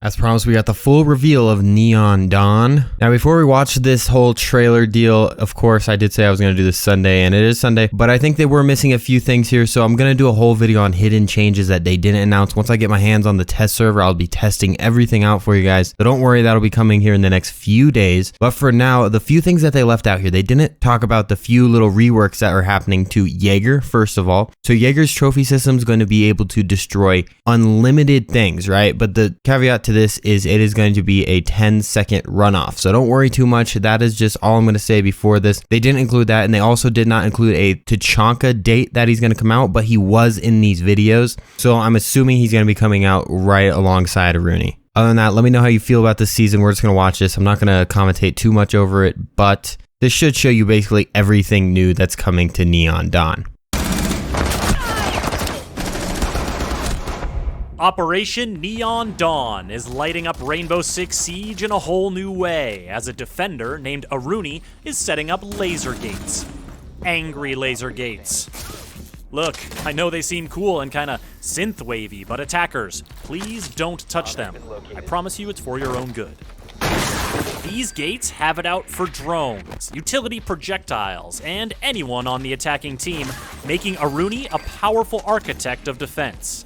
As promised, we got the full reveal of Neon Dawn. Now, before we watch this whole trailer deal, of course, I did say I was going to do this Sunday, and it is Sunday, but I think they were missing a few things here, so I'm going to do a whole video on hidden changes that they didn't announce. Once I get my hands on the test server, I'll be testing everything out for you guys, so don't worry, that'll be coming here in the next few days. But for now, the few things that they left out here, they didn't talk about the few little reworks that are happening to Jaeger, first of all. So Jaeger's trophy system is going to be able to destroy unlimited things, right? But the caveat to this is it is going to be a 10-second runoff. So don't worry too much. That is just all I'm going to say before this. They didn't include that, and they also did not include a Tachanka date that he's going to come out, but he was in these videos. So I'm assuming he's going to be coming out right alongside of Rooney. Other than that, let me know how you feel about this season. We're just going to watch this. I'm not going to commentate too much over it, but this should show you basically everything new that's coming to Neon Dawn. Operation Neon Dawn is lighting up Rainbow Six Siege in a whole new way, as a defender named Aruni is setting up laser gates. Angry laser gates. Look, I know they seem cool and kinda synth-wavy, but attackers, please don't touch them. I promise you it's for your own good. These gates have it out for drones, utility projectiles, and anyone on the attacking team, making Aruni a powerful architect of defense.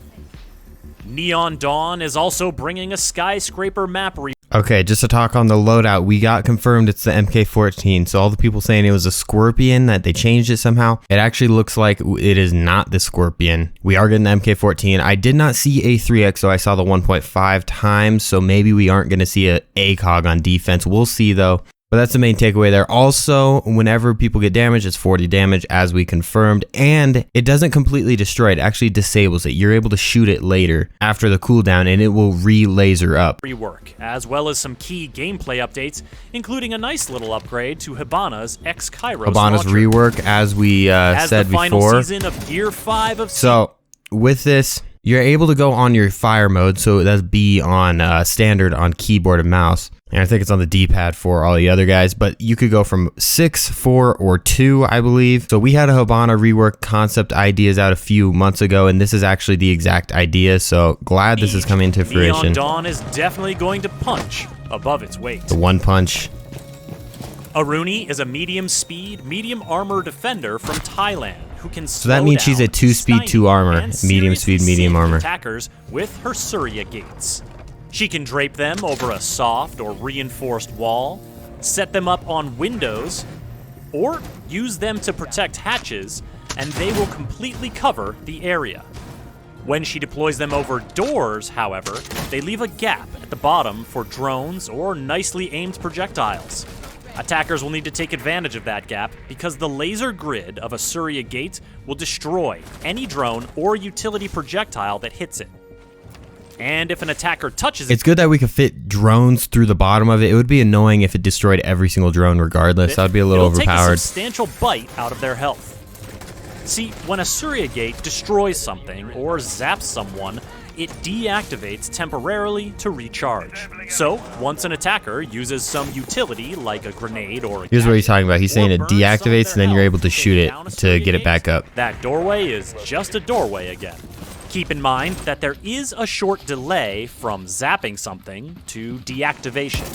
Neon Dawn is also bringing a skyscraper map. Okay, just to talk on the loadout, we got confirmed it's the MK14. So all the people saying it was a Scorpion, that they changed it somehow, it actually looks like it is not the Scorpion. We are getting the MK14. I did not see a 3X, so I saw the 1.5 times, so maybe we aren't going to see a ACOG on defense. We'll see though. But that's the main takeaway there. Also, whenever people get damaged, it's 40 damage, as we confirmed. And it doesn't completely destroy it. It actually disables it. You're able to shoot it later after the cooldown, and it will re-laser up. Rework, as well as some key gameplay updates, including a nice little upgrade to Hibana's X-Kairos Hibana's launcher. rework, as we said the final before. Season of Gear 5 of So, with this, you're able to go on your fire mode. So that's B on standard on keyboard and mouse. And I think it's on the D-pad for all the other guys, but you could go from 6, 4, or 2, I believe. So we had a Hibana rework concept ideas out a few months ago, and this is actually the exact idea. So glad this is coming to fruition. Neon Dawn is definitely going to punch above its weight. The one punch. Aruni is a medium speed, medium armor defender from Thailand who can So that means she's a 2-speed, 2 armor, medium speed, medium armor. Attackers with her Surya gates. She can drape them over a soft or reinforced wall, set them up on windows, or use them to protect hatches, and they will completely cover the area. When she deploys them over doors, however, they leave a gap at the bottom for drones or nicely aimed projectiles. Attackers will need to take advantage of that gap because the laser grid of a Surya gate will destroy any drone or utility projectile that hits it. And if an attacker touches it... It's good that we can fit drones through the bottom of it. It would be annoying if it destroyed every single drone regardless. That would be a little overpowered. Take a substantial bite out of their health. See, when a Surya gate destroys something or zaps someone, it deactivates temporarily to recharge. So, once an attacker uses some utility like a grenade or a Here's what he's talking about. He's saying it deactivates and then you're able to shoot it to get it back up. That doorway is just a doorway again. Keep in mind that there is a short delay from zapping something to deactivation.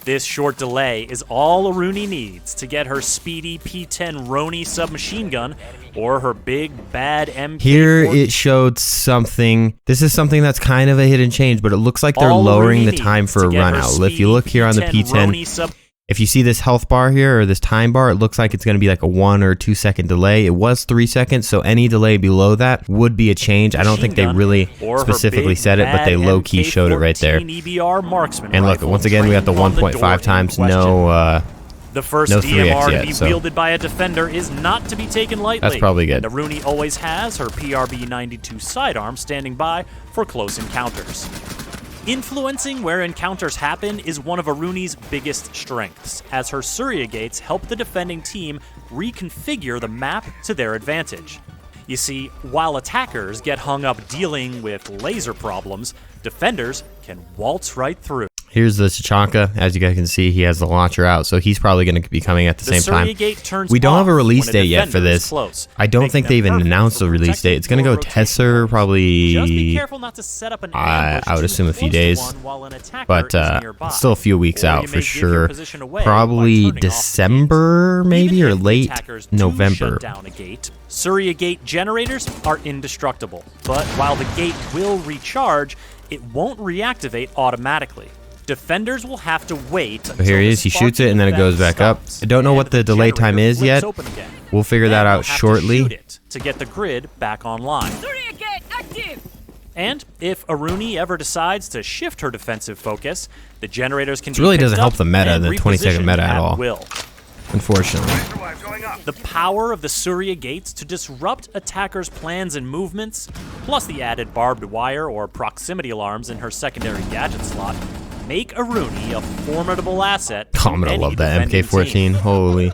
This short delay is all Aruni needs to get her speedy P-10 Roni submachine gun or her big bad MK. Here it showed something. This is something that's kind of a hidden change, but it looks like they're lowering the time for a run out. If you look here on the P-10, if you see this health bar here or this time bar, it looks like it's going to be like a 1 or 2 second delay. It was 3 seconds, so any delay below that would be a change. I don't think they really specifically said it, but they low-key showed it right there. And look, once again, we got the 1.5 times, the first no DMR 3X yet, to be so wielded by a defender is not to be taken lightly. That's probably good. And Aruni always has her PRB-92 sidearm standing by for close encounters. Influencing where encounters happen is one of Aruni's biggest strengths, as her Surya gates help the defending team reconfigure the map to their advantage. You see, while attackers get hung up dealing with laser problems, defenders can waltz right through. Here's the Tachanka. As you guys can see, he has the launcher out, so he's probably going to be coming at the same time. We don't have a release date yet for this. I don't think they even announced the release date. It's going to go test server probably, I would assume a few days, but still a few weeks out for sure. Probably December maybe, or late November. Surya Gate generators are indestructible, but while the gate will recharge, it won't reactivate automatically. Defenders will have to wait. So here he is. He shoots it and then it goes back up. I don't know what the delay time is yet. We'll figure that out shortly. To get the grid back online. And if Aruni ever decides to shift her defensive focus, the generators can. This really doesn't help the meta, the 20-second meta at all. Unfortunately. The power of the Surya Gates to disrupt attackers' plans and movements, plus the added barbed wire or proximity alarms in her secondary gadget slot, make Aruni a formidable asset. I'm gonna love that MK14. Team. Holy.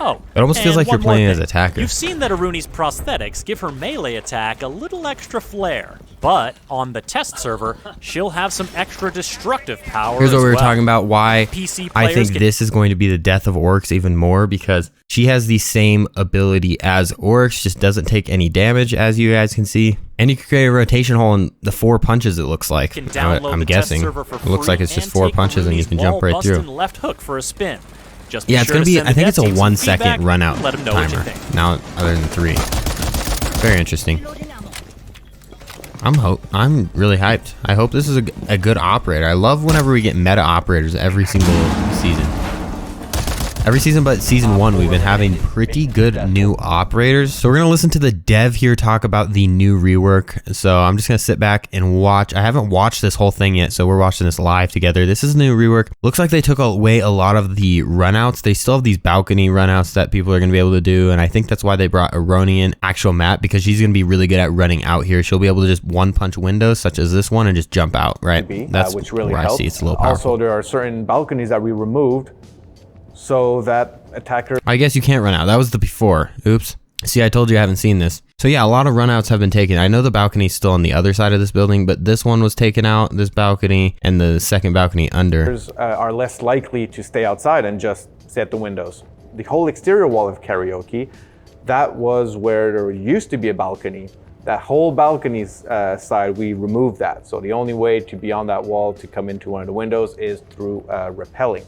Oh, it almost feels like you're playing as attacker. You've seen that Aruni's prosthetics give her melee attack a little extra flair, but on the test server, she'll have some extra destructive power. Here's what we were well. talking about, why PC I think this is going to be the death of Oryx even more, because she has the same ability as Oryx, just doesn't take any damage, as you guys can see. And you can create a rotation hole in the 4 punches, it looks like. I'm guessing. It looks like it's just 4 punches and you can jump right through. Left hook for a spin. Yeah, it's going to be, I think it's a 1 second run out timer. Now, other than 3. Very interesting. I'm really hyped. I hope this is a good operator. I love whenever we get meta operators every single season. Every season but season 1, we've been having pretty good new operators. So we're going to listen to the dev here talk about the new rework. So I'm just going to sit back and watch. I haven't watched this whole thing yet, so we're watching this live together. This is new rework. Looks like they took away a lot of the runouts. They still have these balcony runouts that people are going to be able to do, and I think that's why they brought Aroni in actual map, because she's going to be really good at running out here. She'll be able to just one-punch windows, such as this one, and just jump out, right? That's which really where helps. I see it's a little powerful. Also, there are certain balconies that we removed so that attackers... I guess you can't run out. That was the before. Oops. See, I told you I haven't seen this. So yeah, a lot of runouts have been taken. I know the balcony's still on the other side of this building, but this one was taken out, this balcony, and the second balcony under. Are less likely to stay outside and just sit at the windows. The whole exterior wall of karaoke, that was where there used to be a balcony. That whole balcony's side, we removed that. So the only way to be on that wall to come into one of the windows is through rappelling.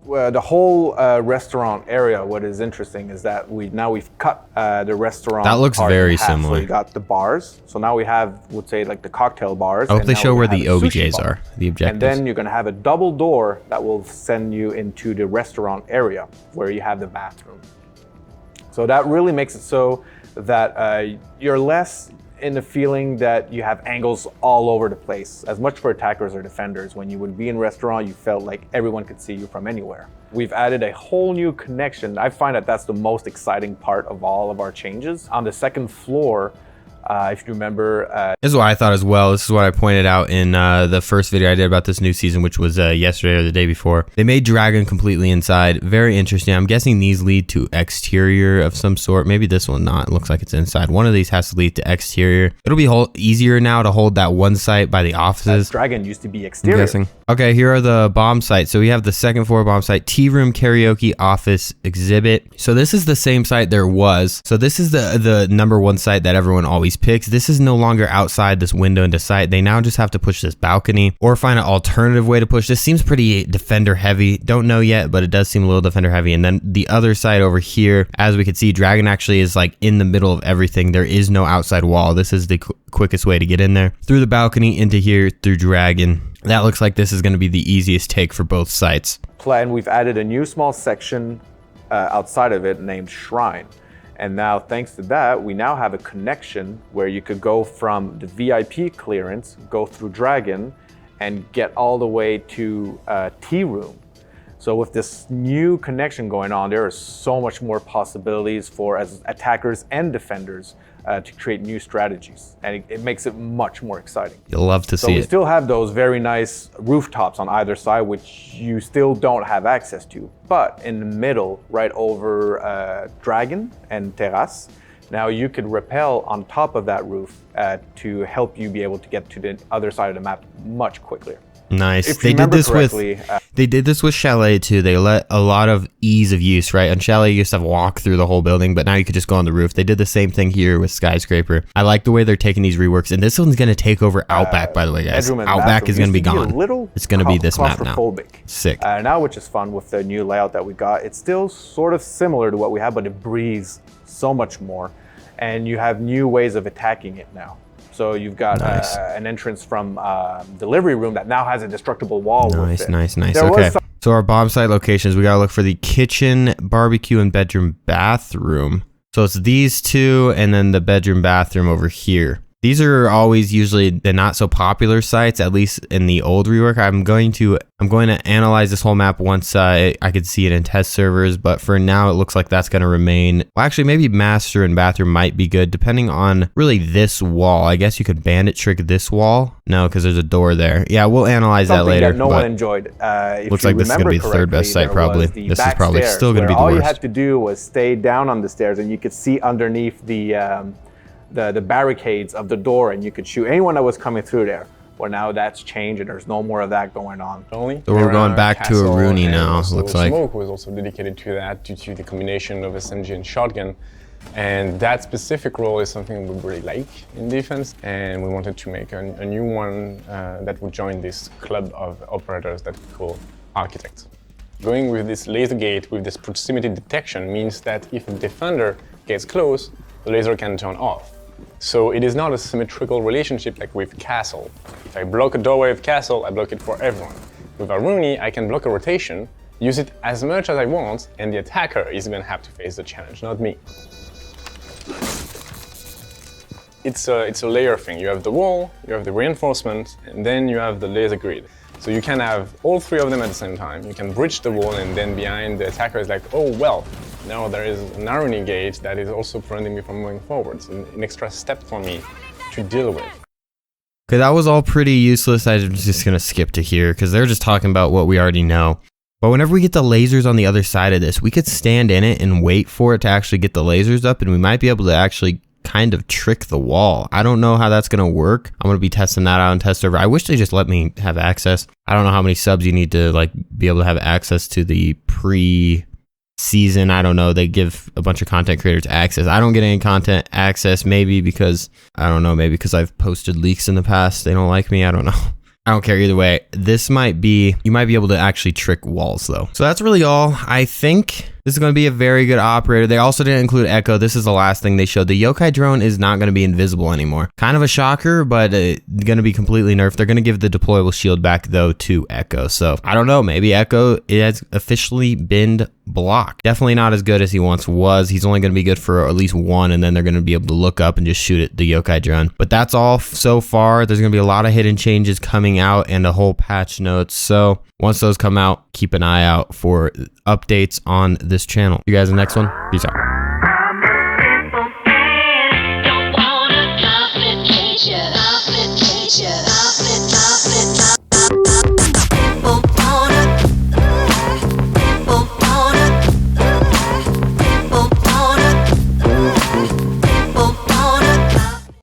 The whole restaurant area, what is interesting is that we've cut the restaurant. That looks very similar. So you got the bars. So now we have, would say, like the cocktail bars. I hope they show where the OBJs are, the objectives. And then you're going to have a double door that will send you into the restaurant area where you have the bathroom. So that really makes it so that you're less in the feeling that you have angles all over the place. As much for attackers or defenders, when you would be in restaurant, you felt like everyone could see you from anywhere. We've added a whole new connection. I find that that's the most exciting part of all of our changes. On the second floor, if you remember... This is what I thought as well. This is what I pointed out in the first video I did about this new season, which was yesterday or the day before. They made Dragon completely inside. Very interesting. I'm guessing these lead to exterior of some sort. Maybe this one not. It looks like it's inside. One of these has to lead to exterior. It'll be easier now to hold that one site by the offices. Dragon used to be exterior. I'm guessing. Okay, here are the bomb sites. So we have the second floor bomb site, tea room, karaoke, office, exhibit. So this is the same site there was. So this is the number 1 site that everyone always picks. This is no longer outside this window into sight. They now just have to push this balcony or find an alternative way to push. This seems pretty defender heavy. Don't know yet, but it does seem a little defender heavy. And then the other side over here, as we can see, Dragon actually is like in the middle of everything. There is no outside wall. This is the quickest way to get in there. Through the balcony into here through Dragon. That looks like this is going to be the easiest take for both sites. And we've added a new small section outside of it named Shrine. And now, thanks to that, we now have a connection where you could go from the VIP clearance, go through Dragon, and get all the way to Tea Room. So with this new connection going on, there are so much more possibilities for as attackers and defenders to create new strategies. And it makes it much more exciting. You'll love to see it. So we still have those very nice rooftops on either side, which you still don't have access to. But in the middle, right over Dragon and Terrace, now you could rappel on top of that roof to help you be able to get to the other side of the map much quicker. Nice. If They you did remember this correctly, with Chalet too. They let a lot of ease of use, right? On Chalet, you used to have to walk through the whole building, but now you could just go on the roof. They did the same thing here with Skyscraper. I like the way they're taking these reworks, and this one's gonna take over Outback, by the way, guys. bedroom and Outback bathroom is gonna be used to gone. a little It's gonna be this map now. claustrophobic. Sick. Now, which is fun with the new layout that we got. It's still sort of similar to what we have, but it breathes so much more, and you have new ways of attacking it now. So you've got Nice. an entrance from delivery room that now has a destructible wall. Nice, with it. nice. There was Okay. some- So our bomb site locations, we gotta look for the kitchen, barbecue, and bedroom bathroom. So it's these two and then the bedroom bathroom over here. These are always usually the not so popular sites, at least in the old rework. I'm going to analyze this whole map once I could see it in test servers, but for now it looks like that's going to remain. Well, actually maybe master and bathroom might be good depending on really this wall. I guess you could bandit trick this wall. No, because there's a door there. Yeah, we'll analyze that later. That no one enjoyed. If looks you like this is going to be the third best site probably. This is probably still going to be the all worst. you had to do was stay down on the stairs and you could see underneath the barricades of the door and you could shoot anyone that was coming through there. Well, now that's changed and there's no more of that going on. So we're going back to a Rooney now, looks like. Smoke was also dedicated to that due to the combination of SMG and shotgun. And that specific role is something we really like in defense. And we wanted to make a new one that would join this club of operators that we call architects. Going with this laser gate with this proximity detection means that if a defender gets close, the laser can turn off. So it is not a symmetrical relationship like with Castle. If I block a doorway with Castle, I block it for everyone. With Rooney, I can block a rotation, use it as much as I want, and the attacker is going to have to face the challenge, not me. It's a layer thing. You have the wall, you have the reinforcement, and then you have the laser grid. So you can have all three of them at the same time. You can bridge the wall, and then behind the attacker is like, oh well, now there is an irony gate that is also preventing me from moving forwards. An extra step for me to deal with. Okay, that was all pretty useless. I'm just going to skip to here because they're just talking about what we already know. But whenever we get the lasers on the other side of this, we could stand in it and wait for it to actually get the lasers up, and we might be able to actually kind of trick the wall. I don't know how that's going to work. I'm going to be testing that out on test server. I wish they just let me have access. I don't know how many subs you need to like be able to have access to the pre-season. I don't know. They give a bunch of content creators access. I don't get any content access, maybe because, I don't know, maybe because I've posted leaks in the past. They don't like me. I don't know. I don't care either way. This might be, you might be able to actually trick walls though. So that's really all. I think this is going to be a very good operator. They also didn't include Echo. This is the last thing they showed. The Yokai drone is not going to be invisible anymore. Kind of a shocker, but going to be completely nerfed. They're going to give the deployable shield back though to Echo. So I don't know. Maybe Echo has officially been blocked. Definitely not as good as he once was. He's only going to be good for at least one, and then they're going to be able to look up and just shoot at the Yokai drone. But that's all so far. There's going to be a lot of hidden changes coming out and a whole patch notes. So once those come out, keep an eye out for updates on this channel. You guys in the next one. Peace out.